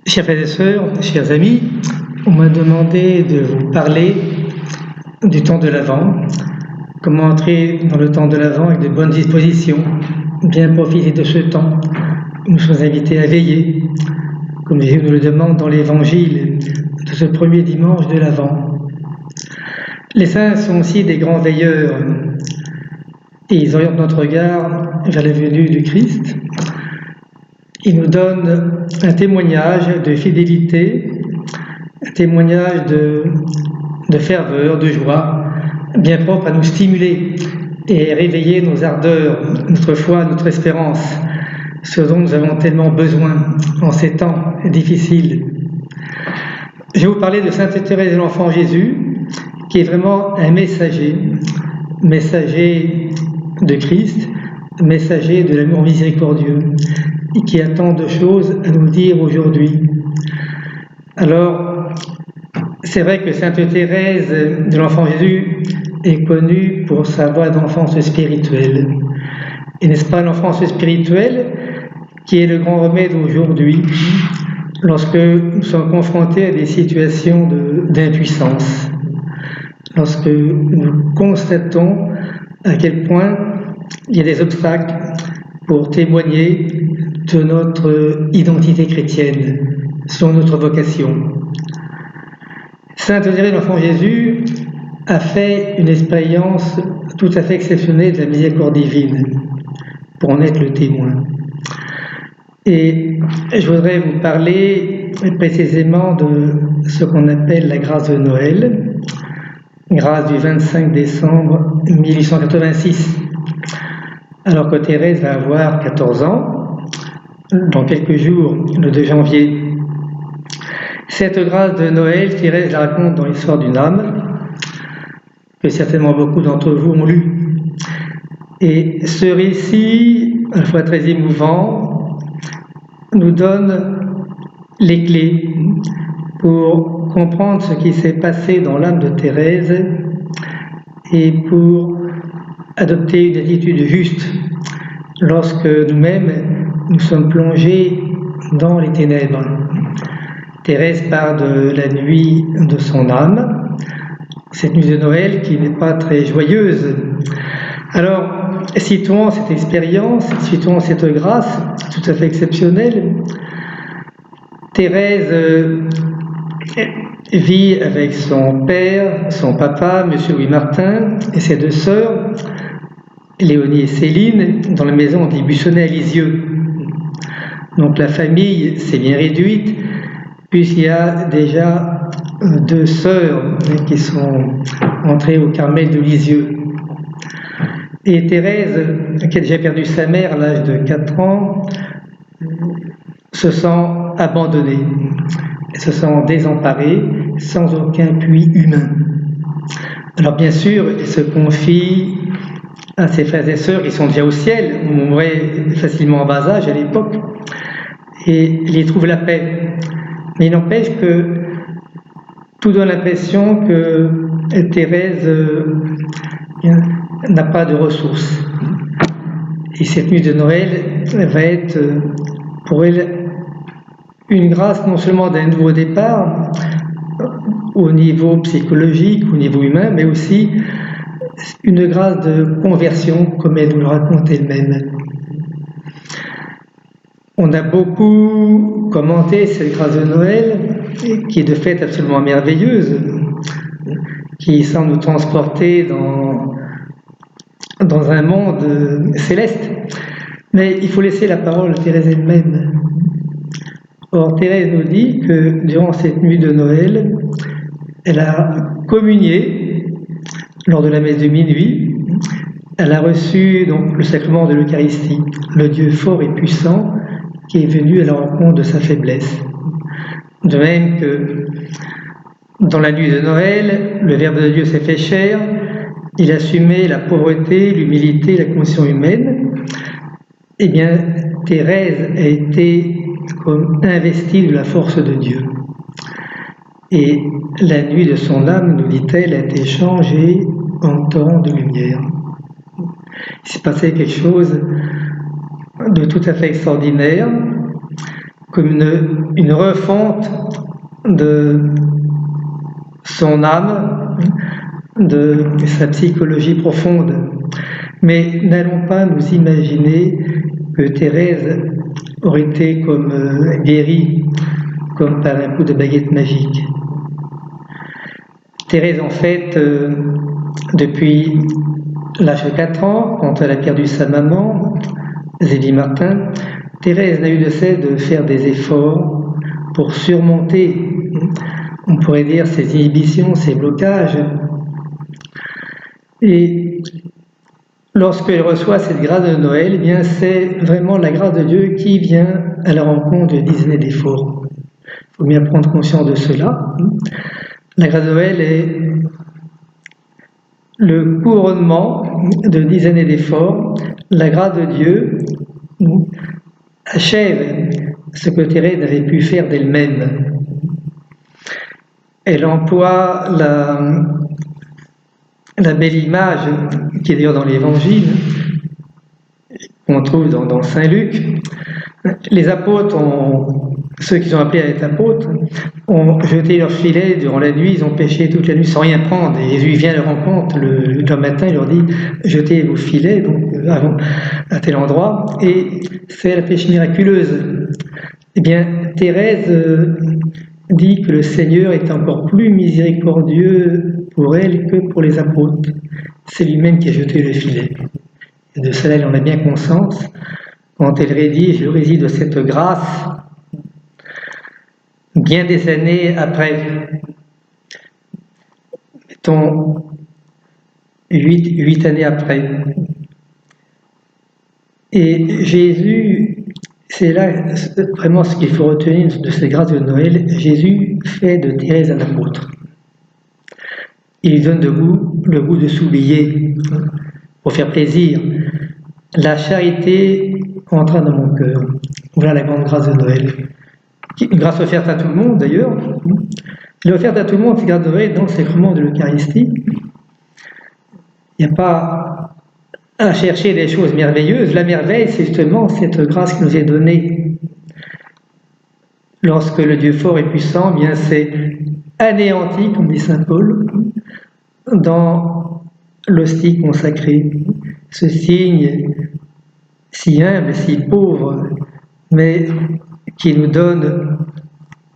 Chers frères et sœurs, chers amis, on m'a demandé de vous parler du temps de l'Avent, comment entrer dans le temps de l'Avent avec de bonnes dispositions, bien profiter de ce temps. Nous sommes invités à veiller, comme Jésus nous le demande dans l'Évangile de ce premier dimanche de l'Avent. Les saints sont aussi des grands veilleurs et ils orientent notre regard vers la venue du Christ. Ils nous donnent un témoignage de fidélité, un témoignage de ferveur, de joie, bien propre à nous stimuler et réveiller nos ardeurs, notre foi, notre espérance, ce dont nous avons tellement besoin en ces temps difficiles. Je vais vous parler de Sainte Thérèse de l'Enfant Jésus, qui est vraiment un messager de Christ, messager de l'amour miséricordieux, et qui a tant de choses à nous dire aujourd'hui. Alors, c'est vrai que Sainte Thérèse de l'Enfant Jésus est connue pour sa voie d'enfance spirituelle. Et n'est-ce pas l'enfance spirituelle qui est le grand remède aujourd'hui, lorsque nous sommes confrontés à des situations d'impuissance, lorsque nous constatons à quel point il y a des obstacles pour témoigner de notre identité chrétienne, sur notre vocation. Sainte Thérèse de l'Enfant Jésus a fait une expérience tout à fait exceptionnelle de la miséricorde divine, pour en être le témoin. Et je voudrais vous parler précisément de ce qu'on appelle la grâce de Noël, grâce du 25 décembre 1886. Alors que Thérèse va avoir 14 ans, dans quelques jours, le 2 janvier. Cette grâce de Noël, Thérèse la raconte dans l'histoire d'une âme, que certainement beaucoup d'entre vous ont lu. Et ce récit, à la fois très émouvant, nous donne les clés pour comprendre ce qui s'est passé dans l'âme de Thérèse et pour adopter une attitude juste lorsque nous-mêmes nous sommes plongés dans les ténèbres. Thérèse part de la nuit de son âme, cette nuit de Noël qui n'est pas très joyeuse. Alors, situons cette expérience, situons cette grâce tout à fait exceptionnelle. Thérèse vit avec son père, son papa, M. Louis Martin, et ses deux sœurs, Léonie et Céline, dans la maison des Buissonnets à Lisieux. Donc la famille s'est bien réduite, puisqu'il y a déjà deux sœurs qui sont entrées au Carmel de Lisieux. Et Thérèse, qui a déjà perdu sa mère à l'âge de 4 ans, se sent abandonnée, elle se sent désemparée, sans aucun appui humain. Alors bien sûr, elle se confie à ses frères et sœurs qui sont déjà au ciel, on mourait facilement en bas âge à l'époque, et il y trouve la paix. Mais il n'empêche que tout donne l'impression que Thérèse n'a pas de ressources. Et cette nuit de Noël va être pour elle une grâce non seulement d'un nouveau départ au niveau psychologique, au niveau humain, mais aussi une grâce de conversion, comme elle nous le raconte elle-même. On a beaucoup commenté cette grâce de Noël, qui est de fait absolument merveilleuse, qui semble nous transporter dans un monde céleste. Mais il faut laisser la parole à Thérèse elle-même. Or, Thérèse nous dit que durant cette nuit de Noël, elle a communié lors de la messe de minuit. Elle a reçu donc le sacrement de l'Eucharistie, le Dieu fort et puissant qui est venu à la rencontre de sa faiblesse. De même que dans la nuit de Noël, le Verbe de Dieu s'est fait chair, il assumait la pauvreté, l'humilité, la condition humaine. Eh bien, Thérèse a été comme investie de la force de Dieu. Et la nuit de son âme, nous dit-elle, a été changée en torrent de lumière. Il s'est passé quelque chose de tout à fait extraordinaire, comme une refonte de son âme, de sa psychologie profonde. Mais n'allons pas nous imaginer que Thérèse aurait été comme guérie, comme par un coup de baguette magique. Thérèse, en fait, depuis l'âge de 4 ans, quand elle a perdu sa maman, Zélie Martin, Thérèse n'a eu de cesse de faire des efforts pour surmonter, on pourrait dire, ses inhibitions, ses blocages. Et lorsqu'elle reçoit cette grâce de Noël, eh bien c'est vraiment la grâce de Dieu qui vient à la rencontre de 10 années d'efforts. Il faut bien prendre conscience de cela. La grâce de Noël est le couronnement de 10 années d'efforts. La grâce de Dieu achève ce que Thérèse n'avait pu faire d'elle-même. Elle emploie la belle image qui est d'ailleurs dans l'Évangile, qu'on trouve dans Saint Luc. Les apôtres, ceux qui sont appelés à être apôtres, ont jeté leurs filets durant la nuit, ils ont pêché toute la nuit sans rien prendre. Et Jésus vient à leur rencontre le matin, il leur dit « Jetez vos filets donc, à tel endroit » et c'est la pêche miraculeuse. Eh bien, Thérèse dit que le Seigneur est encore plus miséricordieux pour elle que pour les apôtres. C'est lui-même qui a jeté le filet. Et de cela, elle en a bien conscience. Quand elle rédige le récit de cette grâce, bien des années après, mettons 8 années après. Et Jésus, c'est là vraiment ce qu'il faut retenir de cette grâce de Noël, Jésus fait de Thérèse un apôtre. Il lui donne le goût de s'oublier pour faire plaisir. La charité entra dans mon cœur. Voilà la grande grâce de Noël. Une grâce offerte à tout le monde d'ailleurs. Elle est offerte à tout le monde, cette grâce de Noël, dans le sacrement de l'Eucharistie. Il n'y a pas à chercher des choses merveilleuses. La merveille, c'est justement cette grâce qui nous est donnée. Lorsque le Dieu fort et puissant, eh bien c'est anéanti, comme dit saint Paul, dans l'hostie consacrée. Ce signe si humble, si pauvre, mais qui nous donne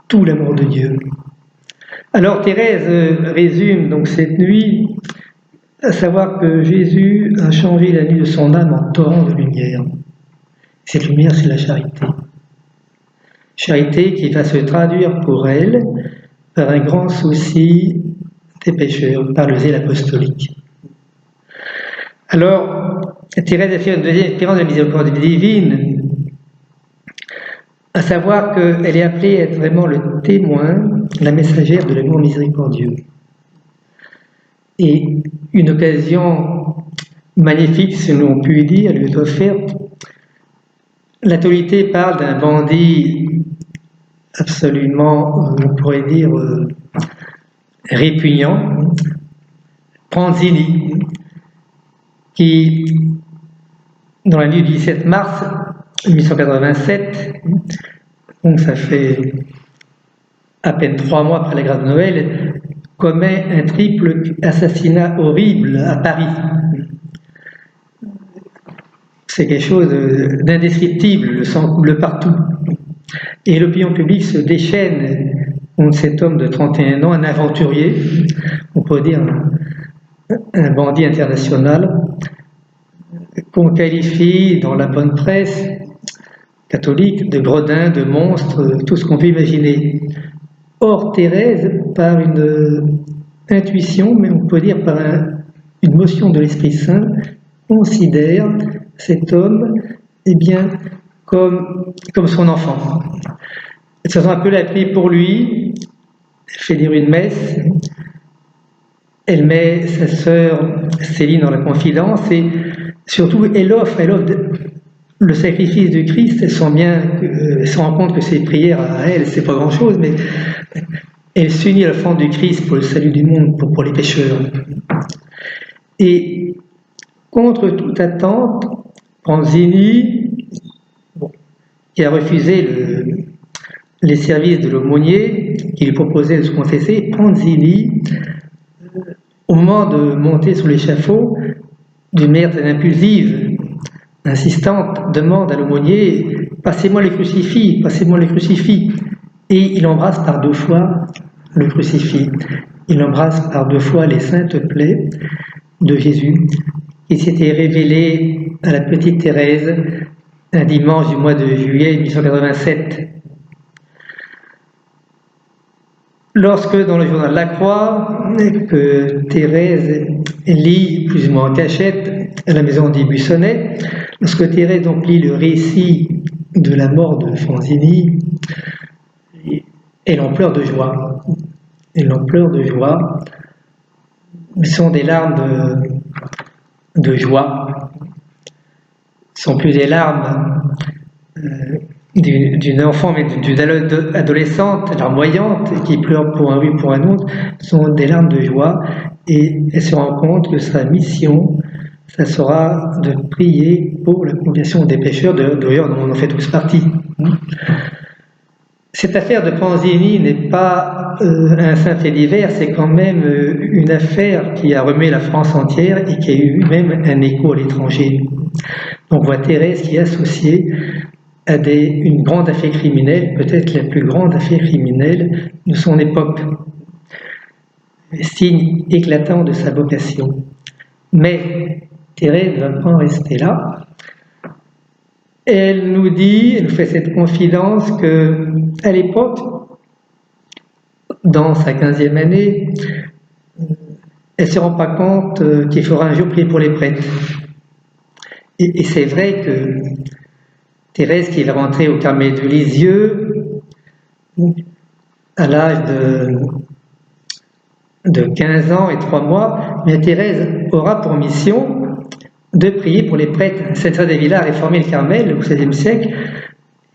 tout l'amour de Dieu. Alors Thérèse résume donc cette nuit, à savoir que Jésus a changé la nuit de son âme en torrent de lumière. Cette lumière, c'est la charité. Charité qui va se traduire pour elle par un grand souci des pécheurs, par le zèle apostolique. Alors, Thérèse a fait une deuxième expérience de la miséricorde divine, à savoir qu'elle est appelée à être vraiment le témoin, la messagère de l'amour miséricordieux. Et une occasion magnifique, si l'on peut dire, lui est offerte. L'autorité parle d'un bandit absolument, on pourrait dire, répugnant, Pranzini, qui, dans la nuit du 17 mars 1887, donc ça fait à peine 3 mois après la grâce de Noël, commet un triple assassinat horrible à Paris. C'est quelque chose d'indescriptible, le sang coule partout. Et l'opinion publique se déchaîne contre cet homme de 31 ans, un aventurier, on peut dire un bandit international, qu'on qualifie dans la bonne presse catholique de gredin, de monstre, tout ce qu'on peut imaginer. Or, Thérèse, par une intuition, mais on peut dire par une motion de l'Esprit Saint, considère cet homme eh bien, comme son enfant. Elle se sent un peu la prie pour lui, elle fait dire une messe, elle met sa sœur Céline dans la confidence et surtout elle offre le sacrifice du Christ. Elle se rend compte que ses prières à elle, c'est pas grand-chose, mais elle s'unit à l'offrande du Christ pour le salut du monde, pour les pécheurs. Et contre toute attente, Pranzini, qui a refusé les services de l'aumônier qui lui proposait de se confesser. Panzini, au moment de monter sur l'échafaud, d'une manière très impulsive, insistante, demande à l'aumônier « Passez-moi le crucifix, passez-moi le crucifix ». Et il embrasse par 2 fois le crucifix. Il embrasse par 2 fois les saintes plaies de Jésus qui s'était révélé à la petite Thérèse un dimanche du mois de juillet 1887. Lorsque dans le journal La Croix, que Thérèse lit plus ou moins en cachette à la maison des Buissonnets, lorsque Thérèse donc lit le récit de la mort de Fanzini, elle en pleure de joie. Elle en pleure de joie. Ce sont des larmes de joie. Ce ne sont plus des larmes d'une enfant, mais d'une adolescente larmoyante qui pleure pour un oui, pour un autre. Ce sont des larmes de joie et elle se rend compte que sa mission, ça sera de prier pour la conversion des pécheurs. D'ailleurs, on en fait tous partie. Cette affaire de Panzini n'est pas un simple fait divers, c'est quand même une affaire qui a remué la France entière et qui a eu même un écho à l'étranger. On voit Thérèse qui est associée à une grande affaire criminelle, peut-être la plus grande affaire criminelle de son époque, signe éclatant de sa vocation. Mais Thérèse ne va pas en rester là. Elle nous dit, elle nous fait cette confidence qu'à l'époque, dans sa 15e année, elle ne se rend pas compte qu'il faudra un jour prier pour les prêtres. Et c'est vrai que Thérèse, qui est rentrée au Carmel de Lisieux, à l'âge de 15 ans et 3 mois, mais Thérèse aura pour mission de prier pour les prêtres. Sainte Thérèse d'Avila a réformé le Carmel au XVIe siècle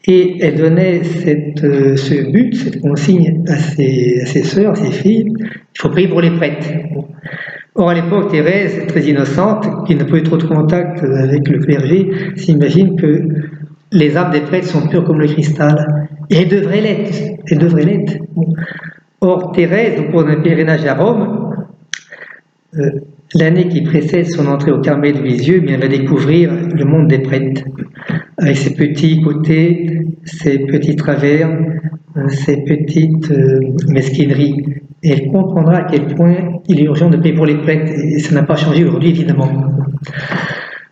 et elle donnait ce but, cette consigne à ses sœurs, à ses filles, il faut prier pour les prêtres. Or à l'époque, Thérèse, très innocente, qui n'a pas eu trop de contact avec le clergé, s'imagine que les âmes des prêtres sont pures comme le cristal. Et elles devraient l'être. Or Thérèse, au cours d'un pèlerinage à Rome, l'année qui précède son entrée au Carmel de Lisieux, elle va découvrir le monde des prêtres, avec ses petits côtés, ses petits travers, ses petites mesquineries. Et elle comprendra à quel point il est urgent de prier pour les prêtres, et ça n'a pas changé aujourd'hui, évidemment.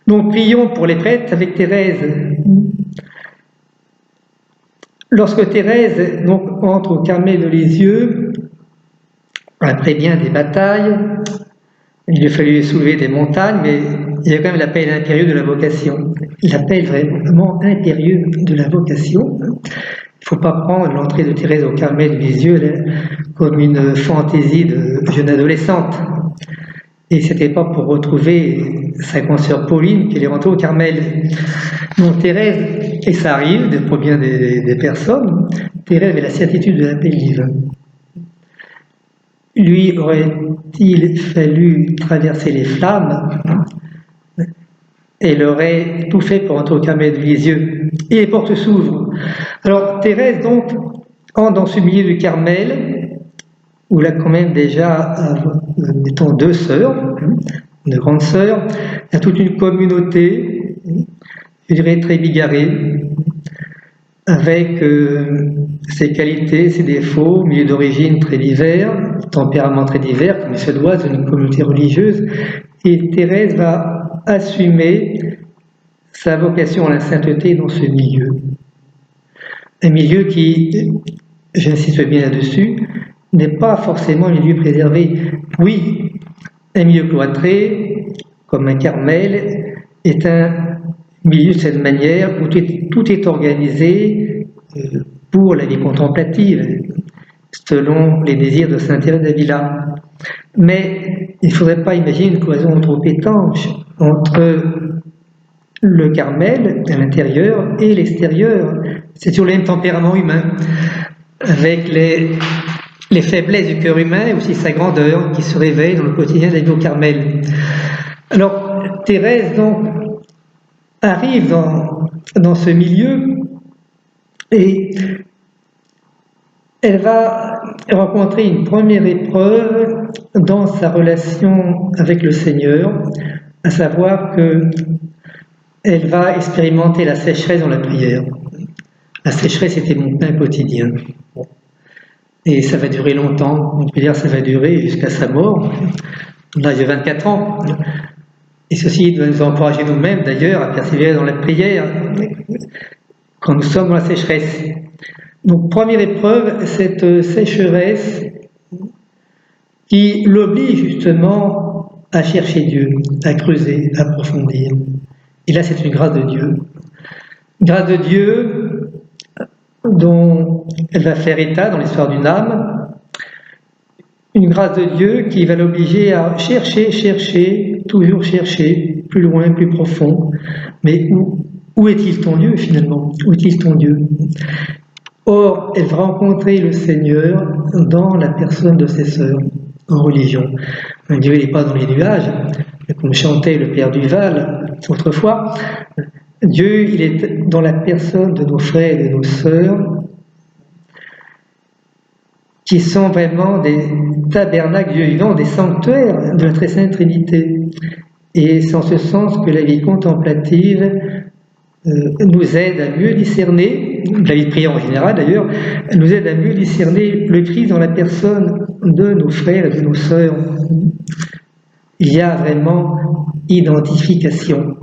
Donc prions pour les prêtres avec Thérèse. Lorsque Thérèse donc, entre au Carmel de Lisieux, après bien des batailles, il lui a fallu soulever des montagnes, mais il y a quand même l'appel impérieux de la vocation. L'appel vraiment impérieux de la vocation. Il ne faut pas prendre l'entrée de Thérèse au Carmel de Lisieux comme une fantaisie de jeune adolescente. Et ce n'était pas pour retrouver sa consoeur Pauline qu'elle est rentrée au Carmel. Donc Thérèse, et ça arrive pour bien des personnes, Thérèse avait la certitude de l'appel divin. Lui aurait-il fallu traverser les flammes, elle aurait tout fait pour entrer au Carmel de Lisieux. Et les portes s'ouvrent. Alors Thérèse donc entre dans ce milieu du Carmel, où il a quand même déjà, mettons, 2 sœurs, 2 grandes sœurs, il y a toute une communauté, je dirais très bigarrée, avec ses qualités, ses défauts, milieu d'origine très divers, tempérament très divers, comme il se doit d'une communauté religieuse, et Thérèse va assumer sa vocation à la sainteté dans ce milieu. Un milieu qui, j'insiste bien là-dessus, n'est pas forcément un milieu préservé. Oui, un milieu cloîtré, comme un Carmel, est un milieu de cette manière où tout est organisé pour la vie contemplative, selon les désirs de Sainte Thérèse d'Avila. Mais il ne faudrait pas imaginer une cloison trop étanche entre le Carmel à l'intérieur et l'extérieur. C'est sur le même tempérament humain, avec les faiblesses du cœur humain et aussi sa grandeur qui se réveille dans le quotidien de la vie au Carmel. Alors Thérèse donc arrive dans ce milieu et elle va rencontrer une première épreuve dans sa relation avec le Seigneur, à savoir que elle va expérimenter la sécheresse dans la prière. La sécheresse était mon pain quotidien. Et ça va durer longtemps. On peut dire que ça va durer jusqu'à sa mort, l'âge de 24 ans. Et ceci doit nous encourager nous-mêmes, d'ailleurs, à persévérer dans la prière quand nous sommes dans la sécheresse. Donc, première épreuve, cette sécheresse qui l'oblige justement à chercher Dieu, à creuser, à approfondir. Et là, c'est une grâce de Dieu. Grâce de Dieu dont elle va faire état dans l'histoire d'une âme. Une grâce de Dieu qui va l'obliger à chercher, toujours chercher, plus loin, plus profond. Mais où est-il ton Dieu finalement? Où est-il ton Dieu? Or, elle va rencontrer le Seigneur dans la personne de ses sœurs en religion. Dieu n'est pas dans les nuages, comme chantait le Père Duval autrefois. Dieu, il est dans la personne de nos frères et de nos sœurs qui sont vraiment des tabernacles Dieu vivant, des sanctuaires de la très sainte Trinité. Et c'est en ce sens que la vie contemplative nous aide à mieux discerner, la vie de prière en général d'ailleurs, nous aide à mieux discerner le Christ dans la personne de nos frères et de nos sœurs. Il y a vraiment identification.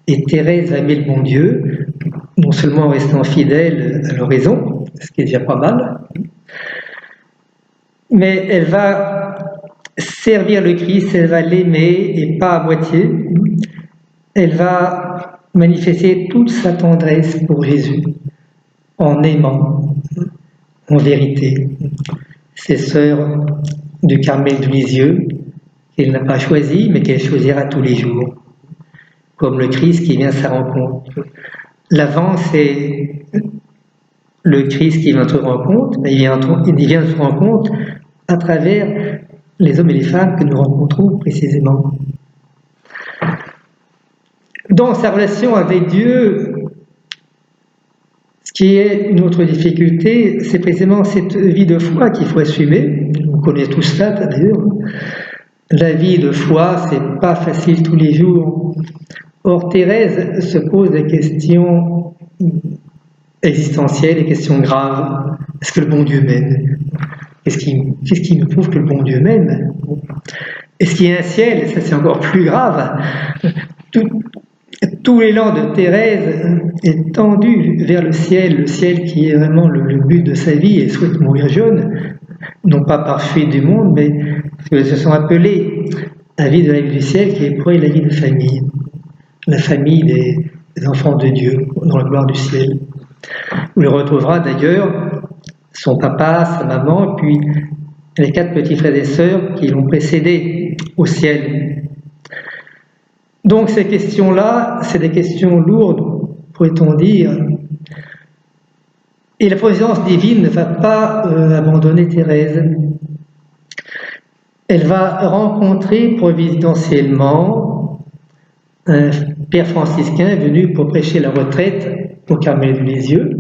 Et Thérèse va aimer le bon Dieu, non seulement en restant fidèle à l'oraison, ce qui est déjà pas mal, mais elle va servir le Christ, elle va l'aimer et pas à moitié. Elle va manifester toute sa tendresse pour Jésus en aimant en vérité ses sœurs du Carmel de Lisieux qu'elle n'a pas choisies mais qu'elle choisira tous les jours, comme le Christ qui vient à sa rencontre. L'avant, c'est le Christ qui vient à notre rencontre, mais il vient à notre rencontre à travers les hommes et les femmes que nous rencontrons précisément. Dans sa relation avec Dieu, ce qui est une autre difficulté, c'est précisément cette vie de foi qu'il faut assumer. On connaît tout cela d'ailleurs. La vie de foi, c'est pas facile tous les jours. Or, Thérèse se pose des questions existentielles, des questions graves. Est-ce que le bon Dieu m'aime? Qu'est-ce qui me prouve que le bon Dieu m'aime? Est-ce qu'il y a un ciel? Ça, c'est encore plus grave. Tout l'élan de Thérèse est tendu vers le ciel qui est vraiment le but de sa vie. Elle souhaite mourir jeune, non pas par fuite du monde, mais parce qu'elles se sont appelées à vivre de la vie du ciel qui est pour elle la vie de famille. La famille des enfants de Dieu, dans la gloire du ciel. Où il retrouvera d'ailleurs son papa, sa maman, et puis les 4 petits frères et sœurs qui l'ont précédé au ciel. Donc ces questions-là, c'est des questions lourdes, pourrait-on dire. Et la providence divine ne va pas abandonner Thérèse. Elle va rencontrer providentiellement un père franciscain venu pour prêcher la retraite au Carmel de Lisieux,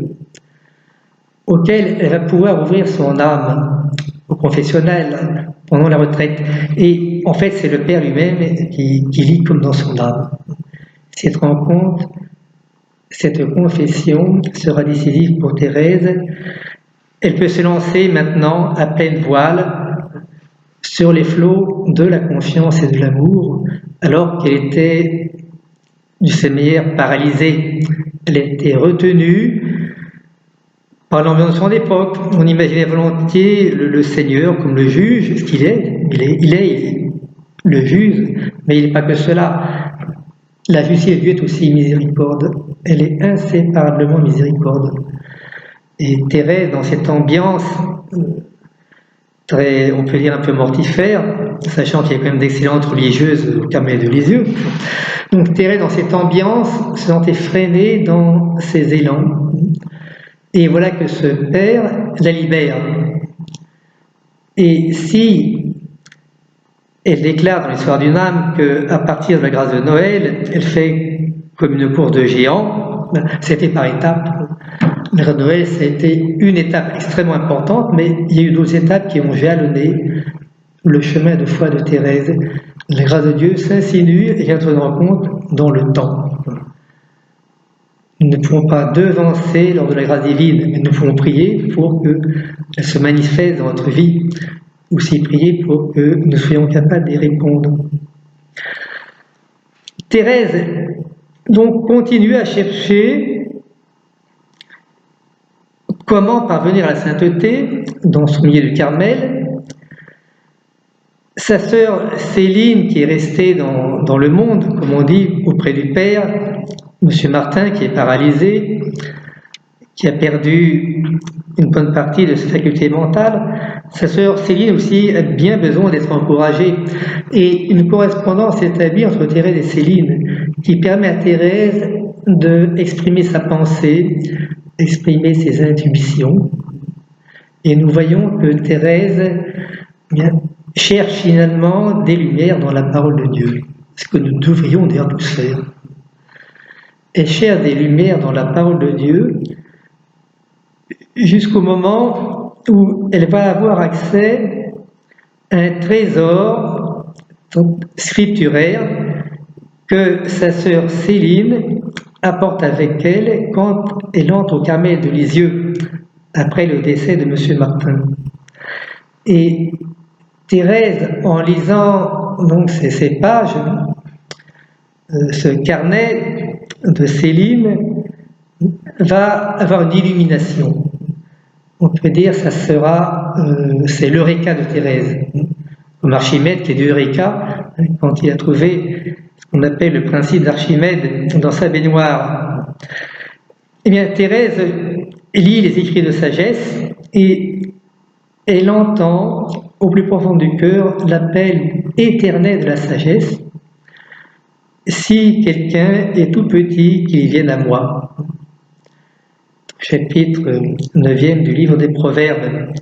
auquel elle va pouvoir ouvrir son âme au confessionnal pendant la retraite. Et en fait, c'est le Père lui-même qui lit comme dans son âme. Cette rencontre, cette confession sera décisive pour Thérèse. Elle peut se lancer maintenant à pleine voile sur les flots de la confiance et de l'amour, alors qu'elle était du ses manières paralysée. Elle était retenue par l'ambiance de son époque. On imaginait volontiers le Seigneur comme le juge, ce qu'il est. Il est le juge, mais il n'est pas que cela. La justice de Dieu est aussi miséricorde. Elle est inséparablement miséricorde. Et Thérèse, dans cette ambiance très, on peut dire un peu mortifère, sachant qu'il y a quand même d'excellentes religieuses au Carmel de Lisieux. Donc Thérèse, dans cette ambiance, se sentait freinée dans ses élans. Et voilà que ce Père la libère. Et si elle déclare dans l'histoire d'une âme qu'à partir de la grâce de Noël, elle fait comme une course de géants, c'était par étapes. Le Grâce de Noël, ça a été une étape extrêmement importante, mais il y a eu d'autres étapes qui ont jalonné le chemin de foi de Thérèse. La grâce de Dieu s'insinue et vient prendre en compte dans le temps. Nous ne pouvons pas devancer lors de la grâce divine, mais nous pouvons prier pour qu'elle se manifeste dans notre vie, aussi prier pour que nous soyons capables d'y répondre. Thérèse donc continue à chercher comment parvenir à la sainteté dans son milieu du Carmel. Sa sœur Céline, qui est restée dans le monde, comme on dit, auprès du Père, Monsieur Martin, qui est paralysé, qui a perdu une bonne partie de ses facultés mentales, sa sœur Céline aussi a bien besoin d'être encouragée. Et une correspondance s'établit entre Thérèse et Céline, qui permet à Thérèse d'exprimer sa pensée, exprimer ses intuitions. Et nous voyons que Thérèse cherche finalement des lumières dans la parole de Dieu, ce que nous devrions d'ailleurs tous faire. Elle cherche des lumières dans la parole de Dieu jusqu'au moment où elle va avoir accès à un trésor scripturaire que sa sœur Céline apporte avec elle quand elle entre au Carmel de Lisieux après le décès de M. Martin. Et Thérèse, en lisant donc ces pages, ce carnet de Céline, va avoir une illumination. On peut dire que c'est l'Eureka de Thérèse, comme Archimède qui est de Eureka, quand il a trouvé ce qu'on appelle le principe d'Archimède dans sa baignoire. Eh bien, Thérèse lit les écrits de sagesse et elle entend au plus profond du cœur l'appel éternel de la sagesse. Si quelqu'un est tout petit, qu'il vienne à moi. Chapitre 9e du livre des Proverbes.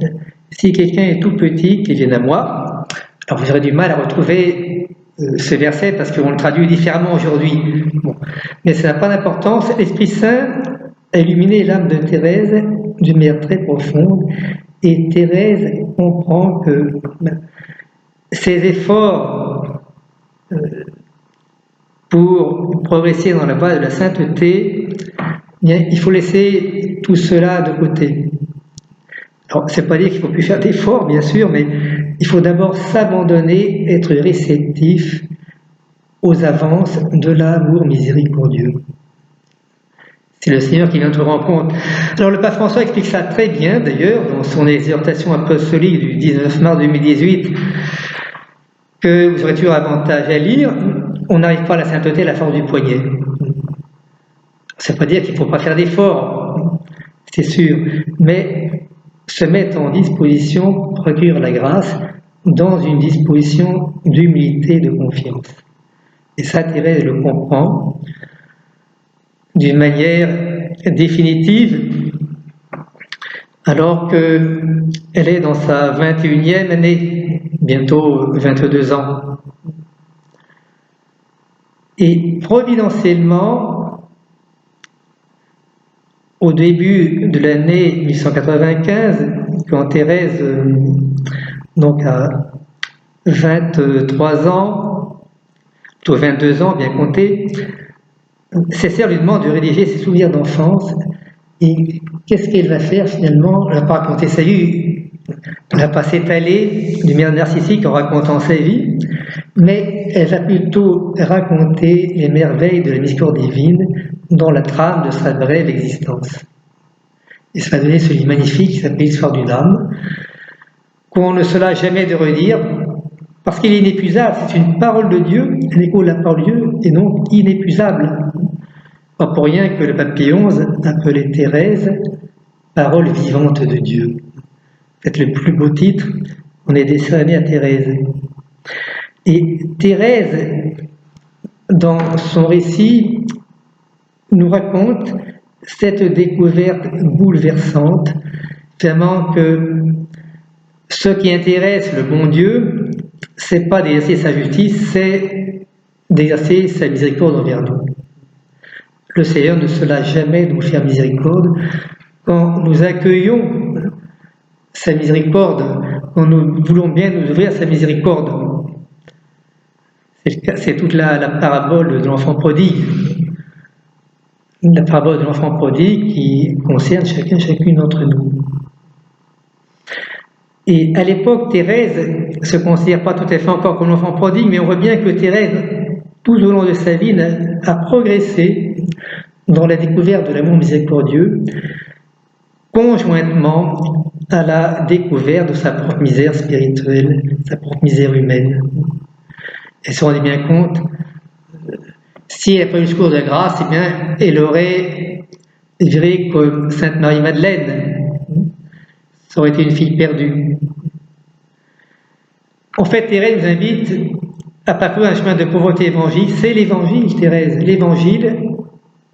Si quelqu'un est tout petit, qu'il vienne à moi. Alors vous aurez du mal à retrouver ce verset parce qu'on le traduit différemment aujourd'hui. Bon. Mais ça n'a pas d'importance. L'Esprit Saint a illuminé l'âme de Thérèse d'une manière très profonde. Et Thérèse comprend que ses efforts pour progresser dans la voie de la sainteté, il faut laisser tout cela de côté. Alors, c'est pas dire qu'il ne faut plus faire d'efforts, bien sûr, mais il faut d'abord s'abandonner, être réceptif aux avances de l'amour miséricordieux. C'est le Seigneur qui vient te rendre compte. Alors le pape François explique ça très bien d'ailleurs dans son exhortation apostolique du 19 mars 2018 que vous aurez toujours avantage à lire. On n'arrive pas à la sainteté à la force du poignet. Ça ne veut pas dire qu'il ne faut pas faire d'efforts, c'est sûr, mais se mettre en disposition pour recueillir la grâce dans une disposition d'humilité et de confiance. Et ça, Thérèse le comprend d'une manière définitive, alors qu'elle est dans sa 21e année, bientôt 22 ans. Et providentiellement, au début de l'année 1895, quand Thérèse donc a 23 ans, plutôt 22 ans, bien compté, ses sœurs lui demandent de rédiger ses souvenirs d'enfance. Et qu'est-ce qu'elle va faire finalement? Elle n'a pas raconté sa vie, elle n'a pas s'étalé d'une manière narcissique en racontant sa vie, mais elle va plutôt raconter les merveilles de la miséricorde divine dans la trame de sa brève existence. Et ça va donner ce livre magnifique qui s'appelle l'Histoire d'une âme, qu'on ne se lasse jamais de redire, parce qu'il est inépuisable. C'est une parole de Dieu, un écho de la parole de Dieu, et donc inépuisable. Pas pour rien que le pape Pie XI appelait Thérèse parole vivante de Dieu. C'est le plus beau titre qu'on ait décerné à Thérèse. Et Thérèse, dans son récit, nous raconte cette découverte bouleversante, finalement que ce qui intéresse le bon Dieu, c'est pas d'exercer sa justice, c'est d'exercer sa miséricorde envers nous. Le Seigneur ne se lasse jamais de nous faire miséricorde. quand nous accueillons sa miséricorde, quand nous voulons bien nous ouvrir à sa miséricorde. C'est toute la parabole de l'enfant prodigue. La parabole de l'enfant prodigue qui concerne chacune d'entre nous. Et à l'époque, Thérèse ne se considère pas tout à fait encore comme l'enfant prodigue, mais on voit bien que Thérèse, tout au long de sa vie, a progressé dans la découverte de l'amour miséricordieux, conjointement à la découverte de sa propre misère spirituelle, sa propre misère humaine. Elle se rendait bien compte, si elle n'a pas eu le secours de grâce, eh bien, elle aurait viré comme Sainte Marie-Madeleine. Ça aurait été une fille perdue. En fait, Thérèse nous invite à parcourir un chemin de pauvreté évangile. C'est l'évangile, Thérèse, l'évangile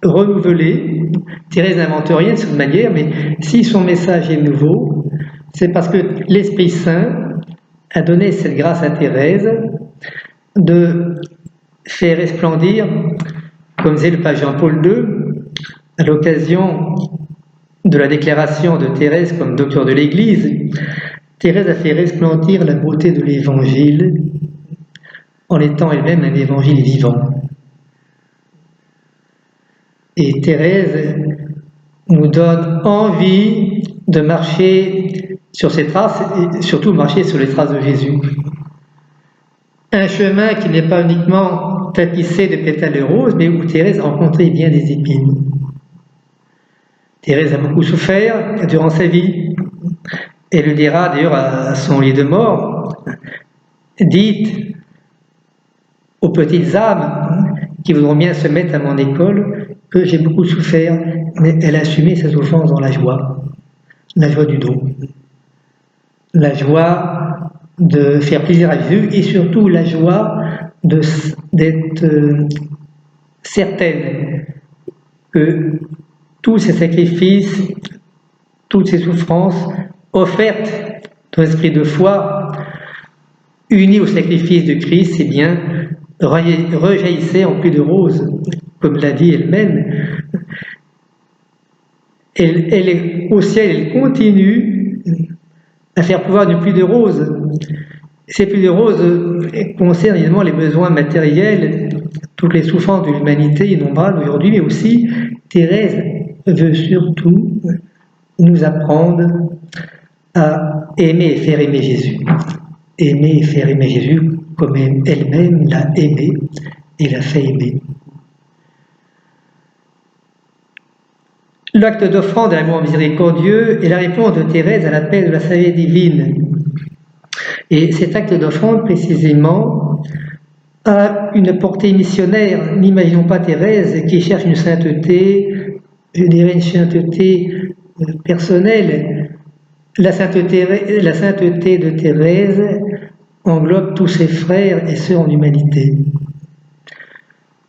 renouvelé. Thérèse n'invente rien de cette manière, mais si son message est nouveau, c'est parce que l'Esprit Saint a donné cette grâce à Thérèse de faire resplendir, comme disait le pape Jean-Paul II, à l'occasion de la déclaration de Thérèse comme docteur de l'Église, Thérèse a fait resplendir la beauté de l'Évangile en étant elle-même un Évangile vivant. Et Thérèse nous donne envie de marcher sur ses traces et surtout marcher sur les traces de Jésus. Un chemin qui n'est pas uniquement tapissé de pétales de roses, mais où Thérèse a rencontré bien des épines. Thérèse a beaucoup souffert durant sa vie. Elle le dira d'ailleurs à son lit de mort. Dites aux petites âmes qui voudront bien se mettre à mon école que j'ai beaucoup souffert, mais elle a assumé sa souffrance dans la joie du don, la joie de faire plaisir à Jésus et surtout la joie d'être certaine que tous ces sacrifices, toutes ces souffrances offertes dans l'esprit de foi, unies au sacrifice de Christ, eh bien, rejaillissaient en pluie de roses, comme l'a dit elle-même. Elle est au ciel, elle continue à faire pleuvoir une pluie de roses. Ces pluies de roses concernent évidemment les besoins matériels, toutes les souffrances de l'humanité innombrables aujourd'hui, mais aussi Thérèse veut surtout nous apprendre à aimer et faire aimer Jésus. Aimer et faire aimer Jésus comme elle-même l'a aimé et l'a fait aimer. L'acte d'offrande de l'amour miséricordieux est la réponse de Thérèse à l'appel de la sagesse divine. Et cet acte d'offrande, précisément, a une portée missionnaire. N'imaginons pas Thérèse qui cherche une sainteté, je dirais une sainteté personnelle. La sainteté de Thérèse englobe tous ses frères et sœurs en humanité.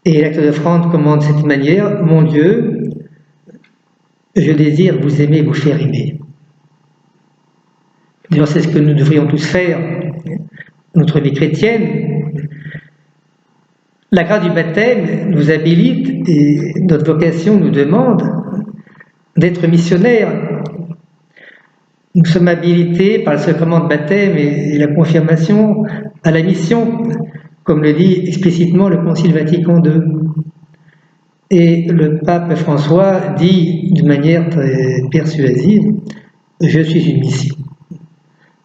Et l'acte d'offrande commande de cette manière: mon Dieu, je désire vous aimer et vous faire aimer. D'ailleurs, c'est ce que nous devrions tous faire, notre vie chrétienne. La grâce du baptême nous habilite et notre vocation nous demande d'être missionnaires. Nous sommes habilités par le sacrement de baptême et la confirmation à la mission, comme le dit explicitement le Concile Vatican II. Et le pape François dit d'une manière très persuasive: je suis une mission.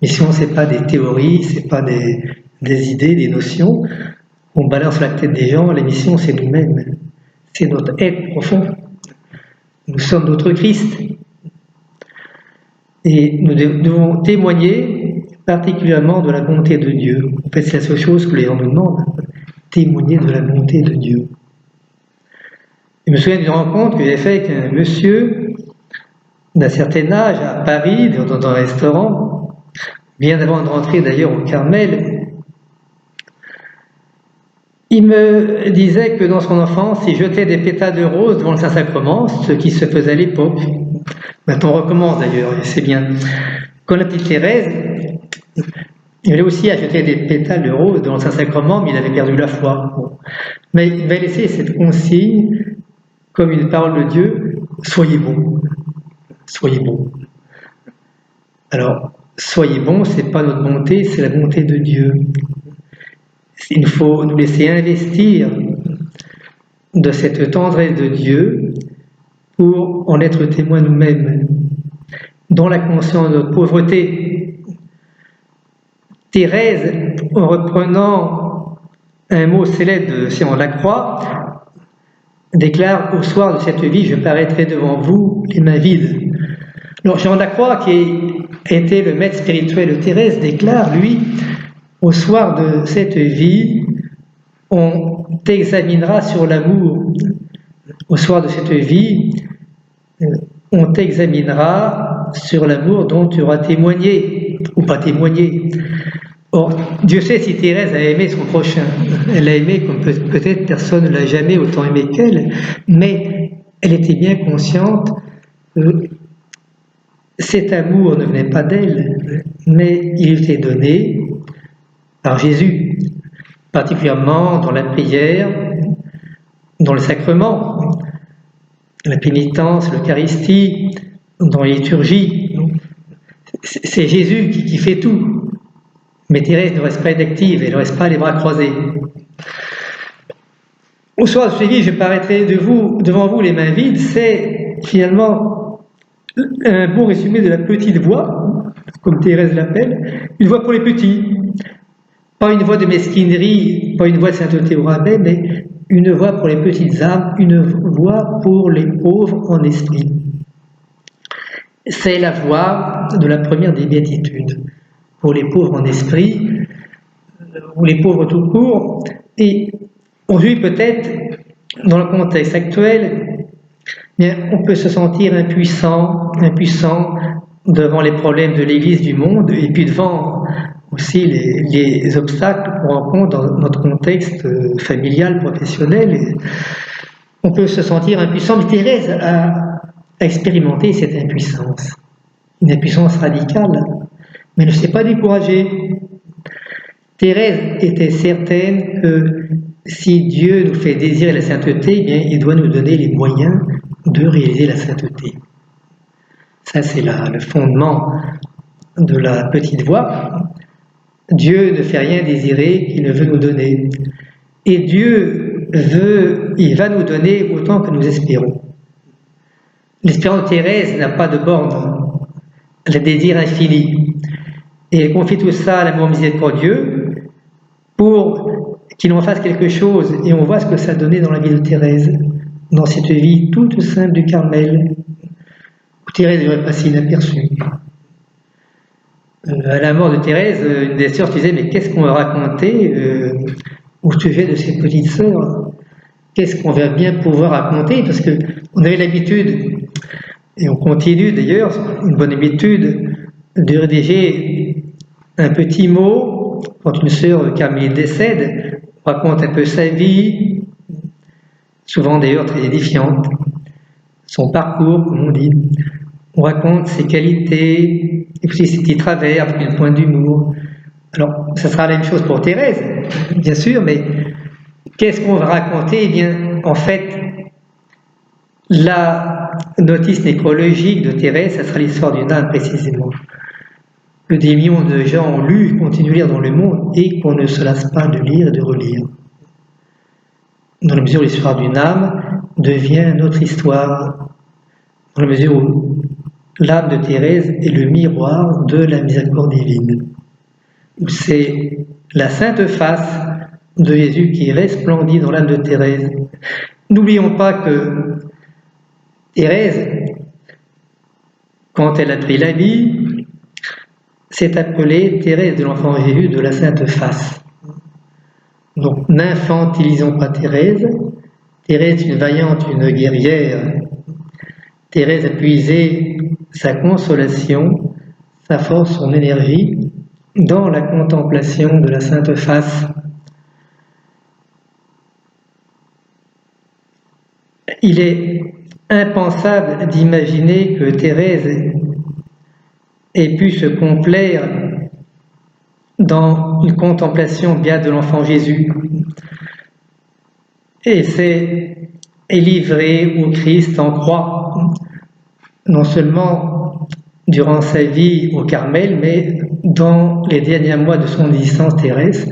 Mission, ce n'est pas des théories, ce n'est pas des idées, des notions. On balance la tête des gens. La mission, c'est nous-mêmes. C'est notre être profond. Nous sommes notre Christ. Et nous devons témoigner particulièrement de la bonté de Dieu. En fait, c'est la seule chose que les gens nous demandent: témoigner de la bonté de Dieu. Je me souviens d'une rencontre que j'ai faite avec un monsieur d'un certain âge à Paris, dans un restaurant, bien avant de rentrer d'ailleurs au Carmel. Il me disait que dans son enfance, il jetait des pétales de rose devant le Saint-Sacrement, ce qui se faisait à l'époque. Maintenant, on recommence d'ailleurs, et c'est bien. Quand la petite Thérèse, il avait aussi à jeter des pétales de rose devant le Saint-Sacrement, mais il avait perdu la foi. Bon. Mais il va laisser cette consigne comme une parole de Dieu: soyez bons. soyez bons. Alors, soyez bons, c'est pas notre bonté, c'est la bonté de Dieu. Il faut nous laisser investir de cette tendresse de Dieu pour en être témoins nous-mêmes, dans la conscience de notre pauvreté. Thérèse, en reprenant un mot célèbre de Simon de la Croix, déclare: au soir de cette vie, je paraîtrai devant vous les mains vides. Alors Jean de la Croix, qui était le maître spirituel de Thérèse, déclare, lui, au soir de cette vie, on t'examinera sur l'amour. Au soir de cette vie, on t'examinera sur l'amour dont tu auras témoigné ou pas témoigné. Or, Dieu sait si Thérèse a aimé son prochain. Elle l'a aimé comme peut-être personne ne l'a jamais autant aimé qu'elle, mais elle était bien consciente que cet amour ne venait pas d'elle, mais il était donné par Jésus, particulièrement dans la prière, dans le sacrement, la pénitence, l'Eucharistie, dans les liturgies. C'est Jésus qui fait tout. Mais Thérèse ne reste pas inactive, elle ne reste pas les bras croisés. Au soir de ce vie, je paraîtrai devant vous les mains vides, c'est finalement un bon résumé de la petite voix, comme Thérèse l'appelle, une voix pour les petits. Pas une voix de mesquinerie, pas une voix de sainteté au rabais, mais une voix pour les petites âmes, une voix pour les pauvres en esprit. C'est la voix de la première des béatitudes, pour les pauvres en esprit, ou les pauvres tout court. Et aujourd'hui, peut-être, dans le contexte actuel, bien, on peut se sentir impuissant devant les problèmes de l'Église du monde, et puis devant aussi les obstacles qu'on rencontre dans notre contexte familial, professionnel. On peut se sentir impuissant, mais Thérèse a expérimenté cette impuissance, une impuissance radicale, mais elle ne s'est pas découragée. Thérèse était certaine que si Dieu nous fait désirer la sainteté, eh bien, il doit nous donner les moyens de réaliser la sainteté. Ça, c'est le fondement de la petite voix. Dieu ne fait rien désirer qu'il ne veut nous donner. Et Dieu il va nous donner autant que nous espérons. L'espérance de Thérèse n'a pas de borne, elle a des désirs infinis. Et elle confie tout ça à l'amour miséricordieux pour qu'il en fasse quelque chose. Et on voit ce que ça donnait dans la vie de Thérèse, dans cette vie toute simple du Carmel, où Thérèse n'aurait passé inaperçue. À la mort de Thérèse, une des sœurs disait: mais qu'est-ce qu'on va raconter au sujet de ces petites sœurs? Qu'est-ce qu'on va bien pouvoir raconter? Parce qu'on avait l'habitude, et on continue d'ailleurs, une bonne habitude, de rédiger un petit mot quand une sœur carmélite décède. On raconte un peu sa vie, souvent d'ailleurs très édifiante, son parcours, comme on dit. On raconte ses qualités, et aussi ses petits travers, avec une pointe d'humour. Alors, ça sera la même chose pour Thérèse, bien sûr, mais qu'est-ce qu'on va raconter? Eh bien, en fait, la notice nécrologique de Thérèse, ça sera l'histoire d'une âme précisément, que des millions de gens ont lu, continuent de lire dans le monde, et qu'on ne se lasse pas de lire et de relire. Dans la mesure où l'histoire d'une âme devient notre histoire, dans la mesure où l'âme de Thérèse est le miroir de la miséricorde divine, où c'est la sainte face de Jésus qui resplendit dans l'âme de Thérèse. N'oublions pas que Thérèse, quand elle a pris l'habit, s'est appelée Thérèse de l'Enfant Jésus de la Sainte Face. Donc n'infantilisons pas Thérèse. Thérèse est une vaillante, une guerrière. Thérèse a puisé sa consolation, sa force, son énergie dans la contemplation de la Sainte Face. Il est impensable d'imaginer que Thérèse ait pu se complaire dans une contemplation beate de l'enfant Jésus et s'est livrée au Christ en croix. non seulement durant sa vie au Carmel, mais dans les derniers mois de son existence terrestre,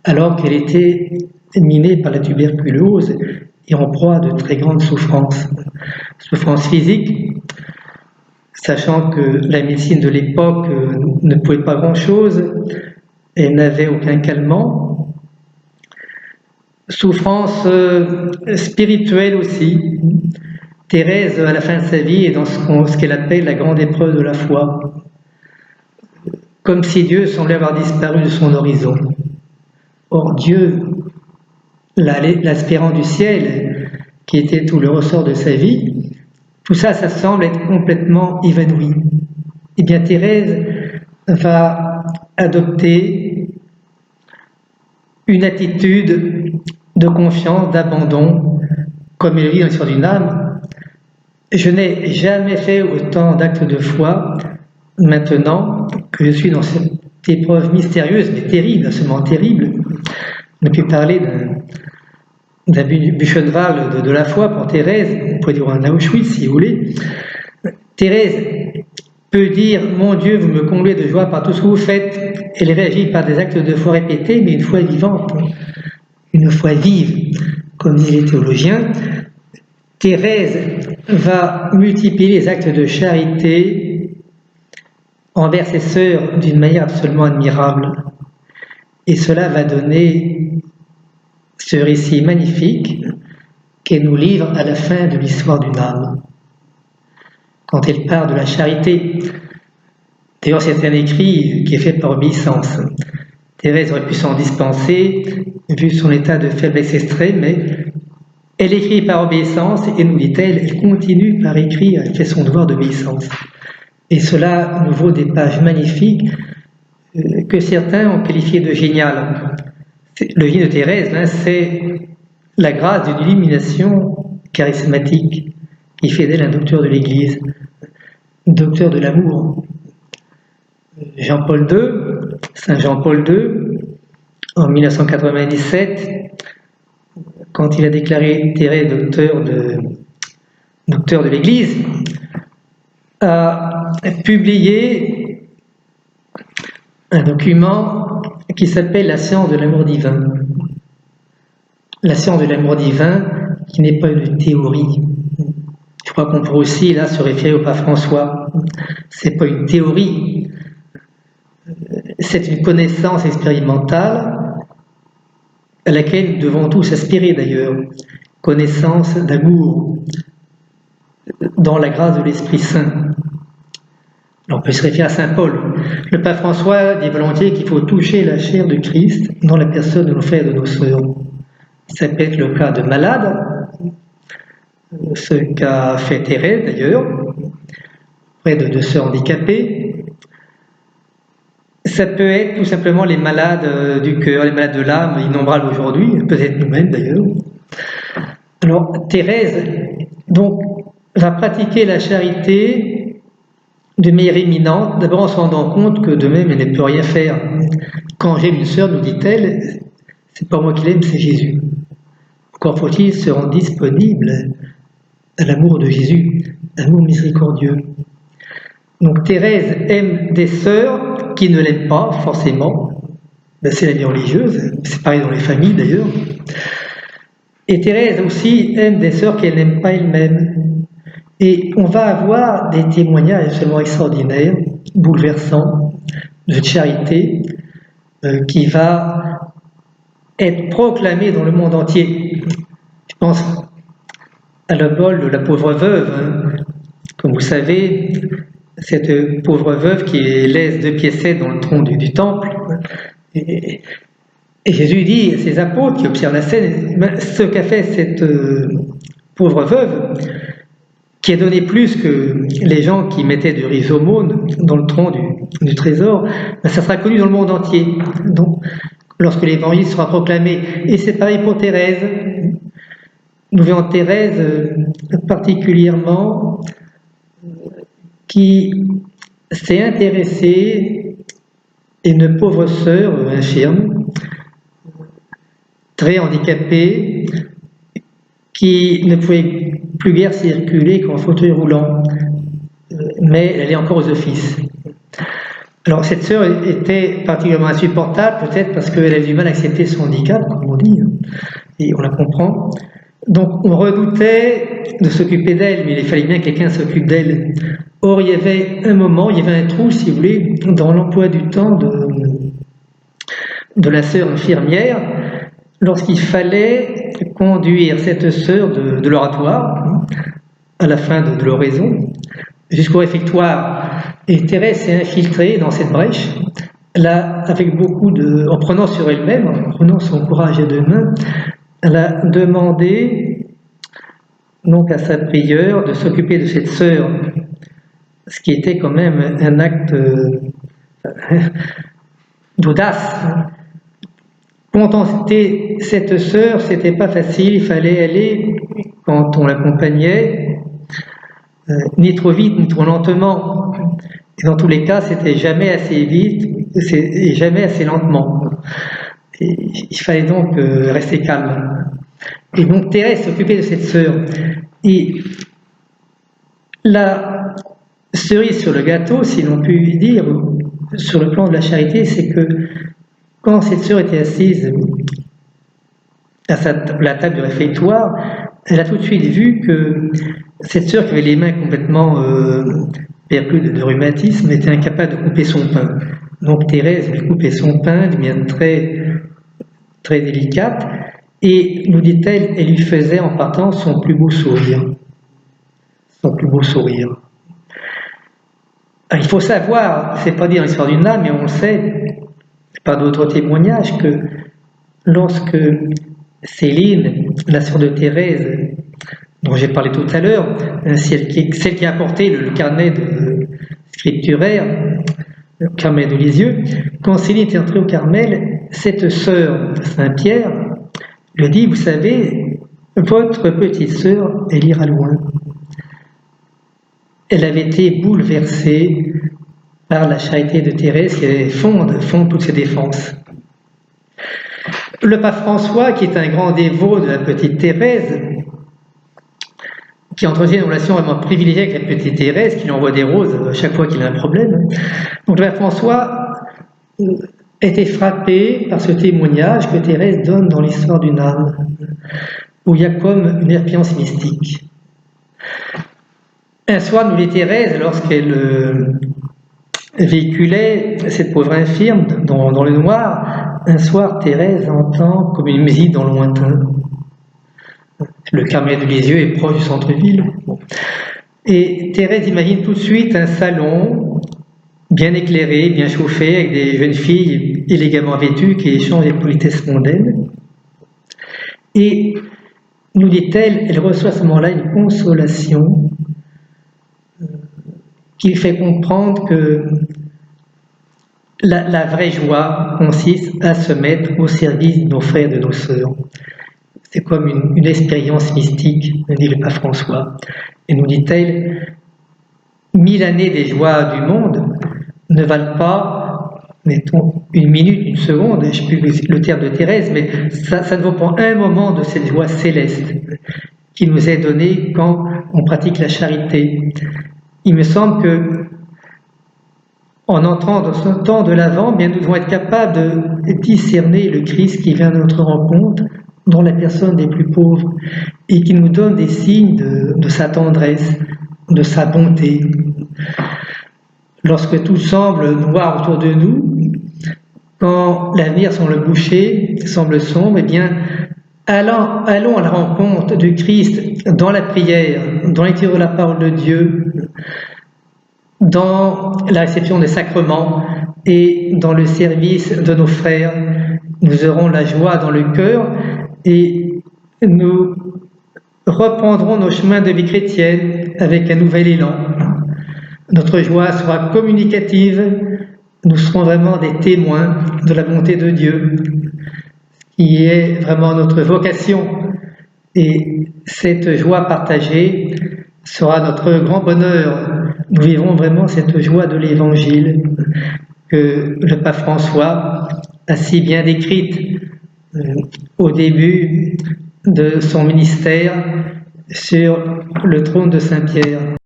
alors qu'elle était minée par la tuberculose et en proie à de très grandes souffrances. Souffrances physiques, sachant que la médecine de l'époque ne pouvait pas grand-chose, elle n'avait aucun calmant. Souffrance spirituelle aussi. Thérèse, à la fin de sa vie, est dans ce qu'elle appelle la grande épreuve de la foi, comme si Dieu semblait avoir disparu de son horizon. Or, Dieu, l'aspirant du ciel, qui était tout le ressort de sa vie, tout ça, ça semble être complètement évanoui. Eh bien, Thérèse va adopter une attitude de confiance, d'abandon, comme il dit dans l'histoire d'une âme. Je n'ai jamais fait autant d'actes de foi maintenant que je suis dans cette épreuve mystérieuse, mais terrible, seulement terrible. On a pu parler d'un Buchenwald de la foi pour Thérèse, on pourrait dire un Auschwitz si vous voulez. Thérèse peut dire « Mon Dieu, vous me comblez de joie par tout ce que vous faites ». Elle réagit par des actes de foi répétés, mais une foi vivante, une foi vive, comme disent les théologiens. Thérèse va multiplier les actes de charité envers ses sœurs d'une manière absolument admirable. Et cela va donner ce récit magnifique qu'elle nous livre à la fin de l'histoire d'une âme. Quand elle parle de la charité, d'ailleurs c'est un écrit qui est fait par obéissance. Thérèse aurait pu s'en dispenser, vu son état de faiblesse extrême, mais elle écrit par obéissance et nous dit-elle, elle continue par écrire, elle fait son devoir d'obéissance. Et cela nous vaut des pages magnifiques que certains ont qualifiées de géniales. Le génie de Thérèse, c'est la grâce d'une illumination charismatique qui fait d'elle un docteur de l'Église, un docteur de l'amour. Jean-Paul II, Saint Jean-Paul II, en 1997, quand il a déclaré Thérèse docteur de l'Église, a publié un document qui s'appelle la science de l'amour divin. La science de l'amour divin qui n'est pas une théorie. Je crois qu'on pourrait aussi là se référer au pape François. C'est pas une théorie, c'est une connaissance expérimentale à laquelle nous devons tous aspirer d'ailleurs. Connaissance d'amour dans la grâce de l'Esprit Saint. On peut se référer à Saint Paul. Le pape François dit volontiers qu'il faut toucher la chair de Christ dans la personne de nos frères et de nos sœurs. Ça peut être le cas de malades, ce qu'a fait Thérèse d'ailleurs, près de sœurs handicapées. Ça peut être tout simplement les malades du cœur, les malades de l'âme, innombrables aujourd'hui, peut-être nous-mêmes d'ailleurs. Alors Thérèse, donc, va pratiquer la charité de manière éminente, d'abord en se rendant compte que de même elle ne peut rien faire. Quand j'aime une sœur, nous dit-elle, c'est pas moi qui l'aime, c'est Jésus. Encore faut-il se rendre disponible à l'amour de Jésus, l'amour miséricordieux. Donc Thérèse aime des sœurs qui ne l'aiment pas forcément, c'est la vie religieuse, c'est pareil dans les familles d'ailleurs. Et Thérèse aussi aime des sœurs qu'elle n'aime pas elle-même. Et on va avoir des témoignages absolument extraordinaires, bouleversants, de charité, qui va être proclamé dans le monde entier. Je pense à la bol de la pauvre veuve. Comme vous savez, cette pauvre veuve qui laisse 2 piécettes dans le tronc du temple. Et Jésus dit à ses apôtres qui observent la scène, ce qu'a fait cette pauvre veuve, qui a donné plus que les gens qui mettaient du rhizomone dans le tronc du trésor, ça sera connu dans le monde entier. Donc, lorsque l'évangile sera proclamé. Et c'est pareil pour Thérèse. Nous verrons Thérèse particulièrement qui s'est intéressée à une pauvre sœur infirme, très handicapée, qui ne pouvait plus guère circuler qu'en fauteuil roulant. mais elle est encore aux offices. Alors cette sœur était particulièrement insupportable, peut-être parce qu'elle avait du mal à accepter son handicap, comme on dit, et on la comprend. Donc on redoutait de s'occuper d'elle, mais il fallait bien que quelqu'un s'occupe d'elle. Or il y avait un moment, il y avait un trou, si vous voulez, dans l'emploi du temps de la sœur infirmière, lorsqu'il fallait conduire cette sœur de l'oratoire, à la fin de l'oraison, jusqu'au réfectoire. Et Thérèse s'est infiltrée dans cette brèche, là, avec en prenant sur elle-même, en prenant son courage à deux mains, elle a demandé donc à sa prieure de s'occuper de cette sœur, ce qui était quand même un acte d'audace. Contenter cette sœur, c'était pas facile, il fallait aller, quand on l'accompagnait, ni trop vite, ni trop lentement. Et dans tous les cas, c'était jamais assez vite et jamais assez lentement. Et il fallait donc rester calme. Et donc Thérèse s'occupait de cette sœur. Et la cerise sur le gâteau, si l'on peut dire, sur le plan de la charité, c'est que quand cette sœur était assise à la table du réfectoire, elle a tout de suite vu que cette sœur qui avait les mains complètement perclues de rhumatisme était incapable de couper son pain. Donc Thérèse lui coupait son pain d'une manière très, très délicate, et nous dit-elle, elle lui faisait en partant son plus beau sourire. Son plus beau sourire. Alors, il faut savoir, c'est pas dit dans l'histoire d'une âme, mais on le sait par d'autres témoignages, que lorsque Céline, la sœur de Thérèse, dont j'ai parlé tout à l'heure, celle qui a apporté le carnet de scripturaire, le Carmel de Lisieux, quand Céline est entrée au Carmel, cette sœur de Saint-Pierre lui dit, vous savez, votre petite sœur, elle ira loin. Elle avait été bouleversée par la charité de Thérèse qui fonde toutes ses défenses. Le pape François, qui est un grand dévot de la petite Thérèse, qui entretient une relation vraiment privilégiée avec la petite Thérèse, qui lui envoie des roses à chaque fois qu'il a un problème. Donc le pape François était frappé par ce témoignage que Thérèse donne dans l'histoire d'une âme, où il y a comme une expérience mystique. Un soir, nous dit Thérèse, lorsqu'elle véhiculait cette pauvre infirme dans le noir, un soir, Thérèse entend comme une musique dans le lointain. Le Carmel de Lisieux est proche du centre-ville. Et Thérèse imagine tout de suite un salon bien éclairé, bien chauffé, avec des jeunes filles élégamment vêtues qui échangent des politesses mondaines. Et, nous dit-elle, elle reçoit à ce moment-là une consolation qui fait comprendre que la vraie joie consiste à se mettre au service de nos frères et de nos sœurs. C'est comme une expérience mystique, nous dit le pape François. Et nous dit-elle, 1000 années des joies du monde ne valent pas, mettons, une minute, une seconde, je ne sais plus le terme de Thérèse, mais ça ne vaut pas un moment de cette joie céleste qui nous est donnée quand on pratique la charité. Il me semble que en entrant dans ce temps de l'Avent, bien nous devons être capables de discerner le Christ qui vient à notre rencontre dans la personne des plus pauvres et qui nous donne des signes de sa tendresse, de sa bonté. Lorsque tout semble noir autour de nous, quand l'avenir semble bouché, semble sombre, eh bien, allons à la rencontre du Christ dans la prière, dans l'étude de la parole de Dieu, dans la réception des sacrements et dans le service de nos frères. Nous aurons la joie dans le cœur et nous reprendrons nos chemins de vie chrétienne avec un nouvel élan. Notre joie sera communicative, nous serons vraiment des témoins de la bonté de Dieu, qui est vraiment notre vocation. Et cette joie partagée sera notre grand bonheur. Nous vivrons vraiment cette joie de l'Évangile que le pape François a si bien décrite au début de son ministère sur le trône de Saint-Pierre.